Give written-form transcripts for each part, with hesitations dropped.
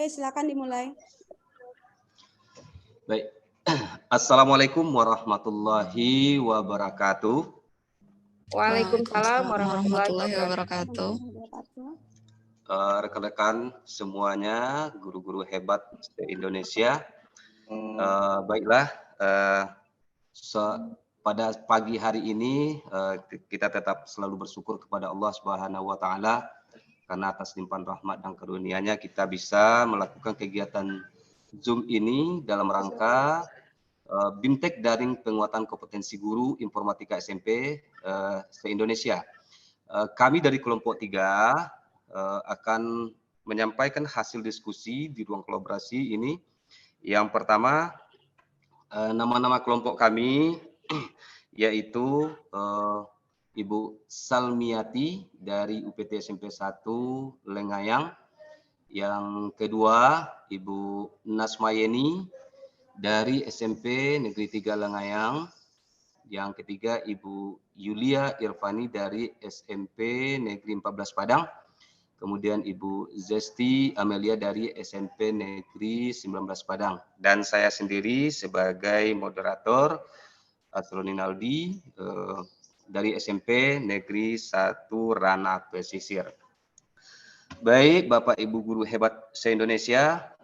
Oke, silakan dimulai. Baik. Assalamualaikum warahmatullahi wabarakatuh. Waalaikumsalam warahmatullahi wabarakatuh. Rekan-rekan semuanya, guru-guru hebat se-Indonesia. Baiklah, pada pagi hari ini kita tetap selalu bersyukur kepada Allah Subhanahu wa taala karena atas limpahan rahmat dan karunia-Nya kita bisa melakukan kegiatan Zoom ini dalam rangka BIMTEK Daring Penguatan Kompetensi Guru Informatika SMP se-Indonesia. Kami dari kelompok 3 akan menyampaikan hasil diskusi di ruang kolaborasi ini. Yang pertama, nama-nama kelompok kami yaitu Ibu Salmiati dari UPT SMP 1 Lengayang. Yang kedua, Ibu Nasmayeni dari SMP Negeri 3 Lengayang. Yang ketiga, Ibu Yulia Irfani dari SMP Negeri 14 Padang. Kemudian Ibu Zesti Amelia dari SMP Negeri 19 Padang. Dan saya sendiri sebagai moderator, Asroni Naldi dari SMP Negeri 1 Ranah Pesisir. Baik, Bapak Ibu guru hebat se-Indonesia,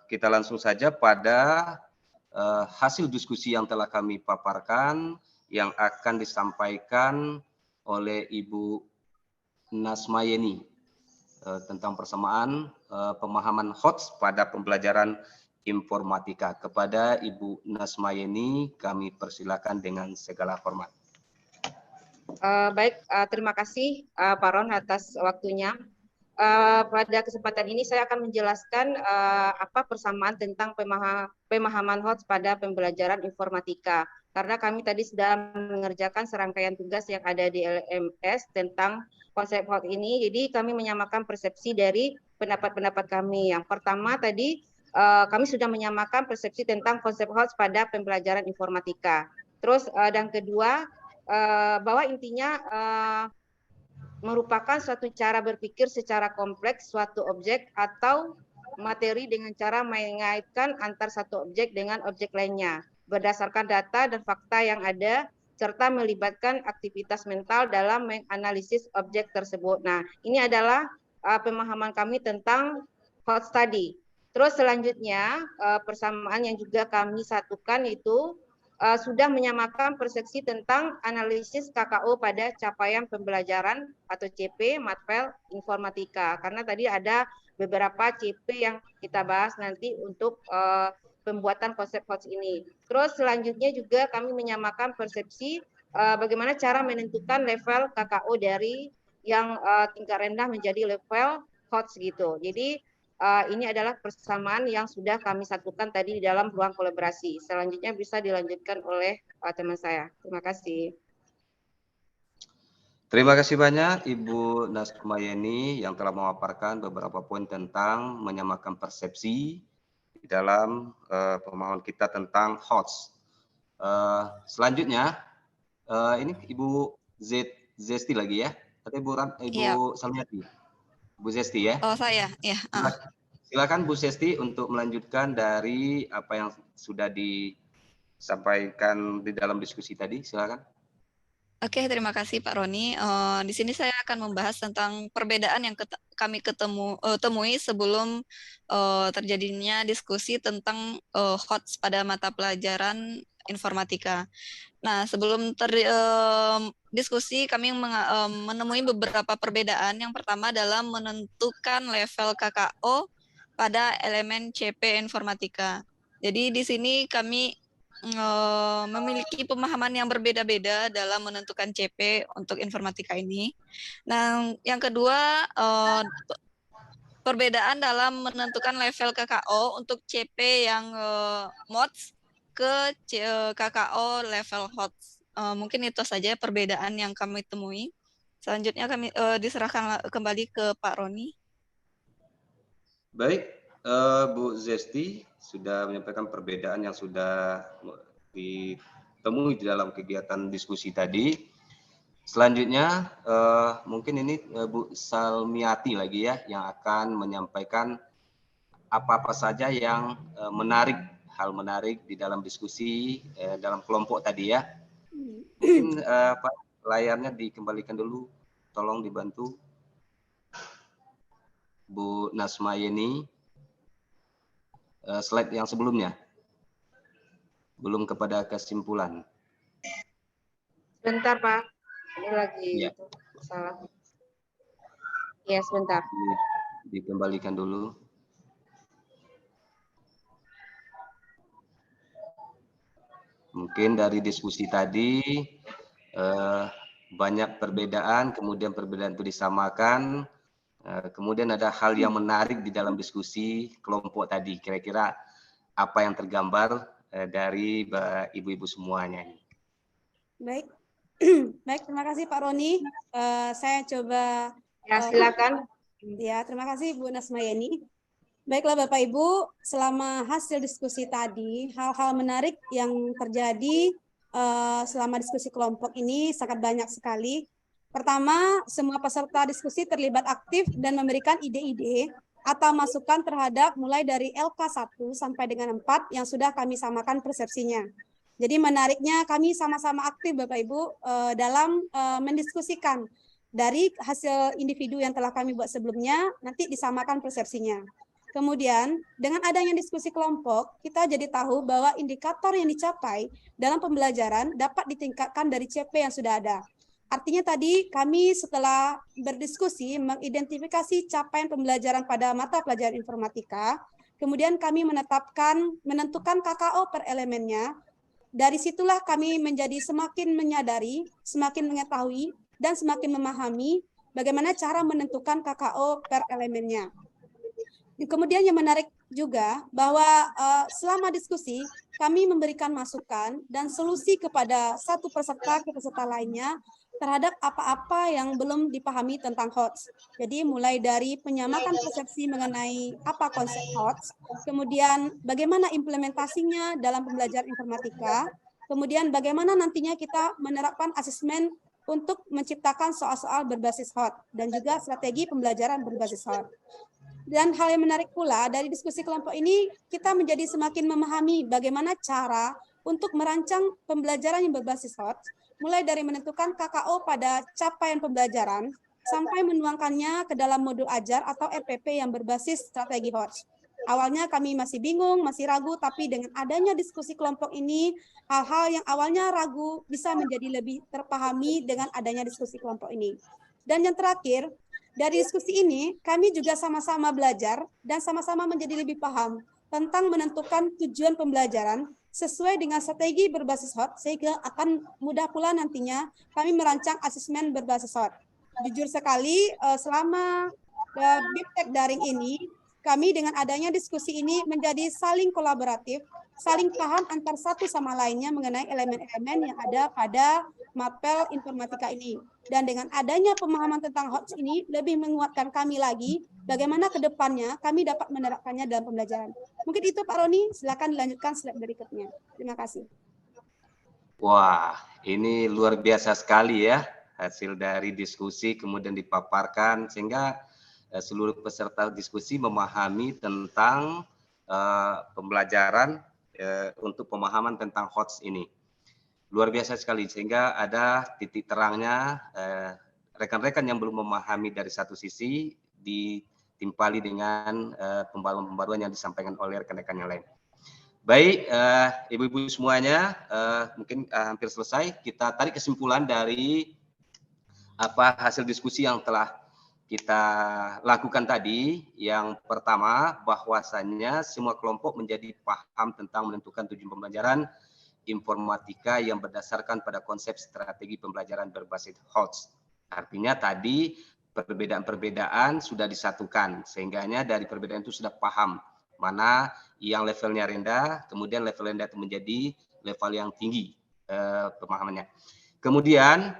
kita langsung saja pada hasil diskusi yang telah kami paparkan yang akan disampaikan oleh Ibu Nasmayeni tentang persamaan pemahaman HOTS pada pembelajaran informatika. Kepada Ibu Nasmayeni kami persilakan dengan segala hormat. Baik, terima kasih Pak Ron atas waktunya. Pada kesempatan ini saya akan menjelaskan apa persamaan tentang pemahaman HOTS pada pembelajaran informatika. Karena kami tadi sedang mengerjakan serangkaian tugas yang ada di LMS tentang konsep HOTS ini, jadi kami menyamakan persepsi dari pendapat-pendapat kami. Yang pertama tadi kami sudah menyamakan persepsi tentang konsep HOTS pada pembelajaran informatika. Terus dan kedua, bahwa intinya merupakan suatu cara berpikir secara kompleks suatu objek atau materi dengan cara mengaitkan antar satu objek dengan objek lainnya berdasarkan data dan fakta yang ada serta melibatkan aktivitas mental dalam menganalisis objek tersebut. Nah, ini adalah pemahaman kami tentang HOTS tadi. Terus selanjutnya persamaan yang juga kami satukan itu sudah menyamakan persepsi tentang analisis KKO pada capaian pembelajaran atau CP Matpel Informatika. Karena tadi ada beberapa CP yang kita bahas nanti untuk pembuatan konsep HOTS ini. Terus selanjutnya juga kami menyamakan persepsi bagaimana cara menentukan level KKO dari yang tingkat rendah menjadi level HOTS gitu. Jadi ini adalah persamaan yang sudah kami satukan tadi di dalam ruang kolaborasi. Selanjutnya bisa dilanjutkan oleh teman saya. Terima kasih. Terima kasih banyak Ibu Nasmayeni yang telah memaparkan beberapa poin tentang menyamakan persepsi di dalam pemahaman kita tentang HOTS. Selanjutnya, ini Ibu Zesti lagi ya? Atau Ibu Salmiati? Bu Zesti ya? Oh saya, ya. Silakan Bu Zesti untuk melanjutkan dari apa yang sudah disampaikan di dalam diskusi tadi. Silakan. Oke, terima kasih Pak Roni. Di sini saya akan membahas tentang perbedaan yang kami temui sebelum terjadinya diskusi tentang HOTS pada mata pelajaran informatika. Nah, sebelum diskusi kami menemui beberapa perbedaan. Yang pertama adalah menentukan level KKO pada elemen CP informatika. Jadi di sini kami memiliki pemahaman yang berbeda-beda dalam menentukan CP untuk informatika ini. Nah, yang kedua, perbedaan dalam menentukan level KKO untuk CP yang MODS ke KKO level HOTS. Mungkin itu saja perbedaan yang kami temui. Selanjutnya kami diserahkan kembali ke Pak Roni. Baik, Bu Zesti sudah menyampaikan perbedaan yang sudah ditemui di dalam kegiatan diskusi tadi. Selanjutnya mungkin ini Bu Salmiati lagi ya yang akan menyampaikan apa-apa saja yang menarik, hal menarik di dalam diskusi dalam kelompok tadi ya. Mungkin Pak, layarnya dikembalikan dulu, tolong dibantu Bu Nasma Yeni. Slide yang sebelumnya, belum kepada kesimpulan. Sebentar Pak, ini lagi Ya. itu masalah. Ya sebentar. Dikembalikan dulu. Mungkin dari diskusi tadi banyak perbedaan, kemudian perbedaan itu disamakan, kemudian ada hal yang menarik di dalam diskusi kelompok tadi. Kira-kira apa yang tergambar dari ibu-ibu semuanya ini? Baik, baik, terima kasih Pak Roni. Saya coba. Ya silakan. Ya, terima kasih Bu Nasma Yeni. Baiklah Bapak Ibu, selama hasil diskusi tadi, hal-hal menarik yang terjadi selama diskusi kelompok ini sangat banyak sekali. Pertama, semua peserta diskusi terlibat aktif dan memberikan ide-ide atau masukan terhadap mulai dari LK1 sampai dengan 4 yang sudah kami samakan persepsinya. Jadi menariknya kami sama-sama aktif Bapak Ibu dalam mendiskusikan dari hasil individu yang telah kami buat sebelumnya, nanti disamakan persepsinya. Kemudian, dengan adanya diskusi kelompok, kita jadi tahu bahwa indikator yang dicapai dalam pembelajaran dapat ditingkatkan dari CP yang sudah ada. Artinya tadi kami setelah berdiskusi mengidentifikasi capaian pembelajaran pada mata pelajaran informatika, kemudian kami menentukan KKO per elemennya. Dari situlah kami menjadi semakin menyadari, semakin mengetahui, dan semakin memahami bagaimana cara menentukan KKO per elemennya. Kemudian yang menarik juga bahwa selama diskusi kami memberikan masukan dan solusi kepada satu peserta ke peserta lainnya terhadap apa-apa yang belum dipahami tentang HOTS. Jadi mulai dari penyamakan persepsi mengenai apa konsep HOTS, kemudian bagaimana implementasinya dalam pembelajaran informatika, kemudian bagaimana nantinya kita menerapkan asesmen untuk menciptakan soal-soal berbasis HOTS dan juga strategi pembelajaran berbasis HOTS. Dan hal yang menarik pula dari diskusi kelompok ini, kita menjadi semakin memahami bagaimana cara untuk merancang pembelajaran yang berbasis HOTS, mulai dari menentukan KKO pada capaian pembelajaran, sampai menuangkannya ke dalam modul ajar atau RPP yang berbasis strategi HOTS. Awalnya kami masih bingung, masih ragu, tapi dengan adanya diskusi kelompok ini, hal-hal yang awalnya ragu bisa menjadi lebih terpahami dengan adanya diskusi kelompok ini. Dan yang terakhir, dari diskusi ini, kami juga sama-sama belajar dan sama-sama menjadi lebih paham tentang menentukan tujuan pembelajaran sesuai dengan strategi berbasis HOTS, sehingga akan mudah pula nantinya kami merancang asesmen berbasis HOTS. Jujur sekali, selama BIPTEK daring ini, kami dengan adanya diskusi ini menjadi saling kolaboratif, saling paham antar satu sama lainnya mengenai elemen-elemen yang ada pada mapel informatika ini. Dan dengan adanya pemahaman tentang HOTS ini lebih menguatkan kami lagi bagaimana ke depannya kami dapat menerapkannya dalam pembelajaran. Mungkin itu Pak Roni, silakan dilanjutkan slide berikutnya. Terima kasih. Wah, ini luar biasa sekali ya hasil dari diskusi kemudian dipaparkan sehingga seluruh peserta diskusi memahami tentang pembelajaran untuk pemahaman tentang HOTS ini. Luar biasa sekali, sehingga ada titik terangnya rekan-rekan yang belum memahami dari satu sisi ditimpali dengan pembaruan-pembaruan yang disampaikan oleh rekan-rekan yang lain. Baik, ibu-ibu semuanya, mungkin hampir selesai. Kita tarik kesimpulan dari apa hasil diskusi yang telah kita lakukan tadi. Yang pertama, bahwasannya semua kelompok menjadi paham tentang menentukan tujuan pembelajaran informatika yang berdasarkan pada konsep strategi pembelajaran berbasis HOTS. Artinya tadi perbedaan-perbedaan sudah disatukan, sehingganya dari perbedaan itu sudah paham mana yang levelnya rendah, kemudian level rendah itu menjadi level yang tinggi pemahamannya. Kemudian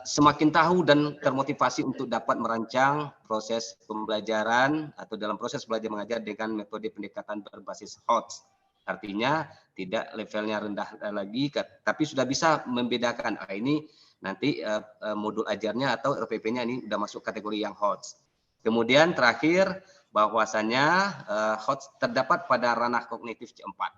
semakin tahu dan termotivasi untuk dapat merancang proses pembelajaran atau dalam proses belajar mengajar dengan metode pendekatan berbasis HOTS. Artinya tidak levelnya rendah lagi, tapi sudah bisa membedakan ini nanti modul ajarnya atau RPP-nya ini sudah masuk kategori yang HOTS. Kemudian terakhir bahwasanya terdapat pada ranah kognitif C4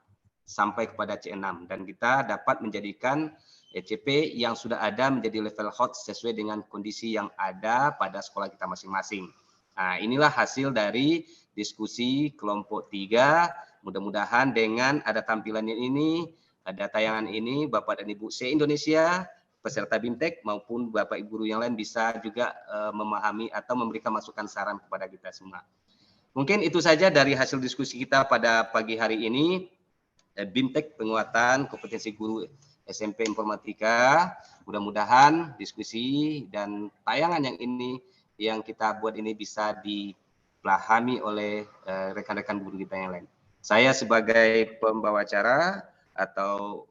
sampai kepada C6, dan kita dapat menjadikan ECP yang sudah ada menjadi level hot sesuai dengan kondisi yang ada pada sekolah kita masing-masing. Nah, inilah hasil dari diskusi kelompok 3. Mudah-mudahan dengan ada tampilannya ini, ada tayangan ini, Bapak dan Ibu se-Indonesia, peserta BIMTEK maupun Bapak Ibu guru yang lain bisa juga memahami atau memberikan masukan saran kepada kita semua. Mungkin itu saja dari hasil diskusi kita pada pagi hari ini. BIMTEK, penguatan kompetensi guru SMP Informatika. Mudah-mudahan diskusi dan tayangan yang kita buat ini bisa dipahami oleh rekan-rekan guru kita yang lain. Saya sebagai pembawa acara atau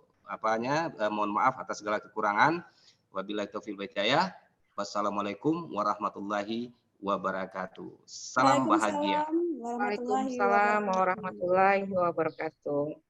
mohon maaf atas segala kekurangan. Wabillahi taufiq wal hidayah. Wassalamualaikum warahmatullahi wabarakatuh. Salam bahagia. Waalaikumsalam warahmatullahi wabarakatuh.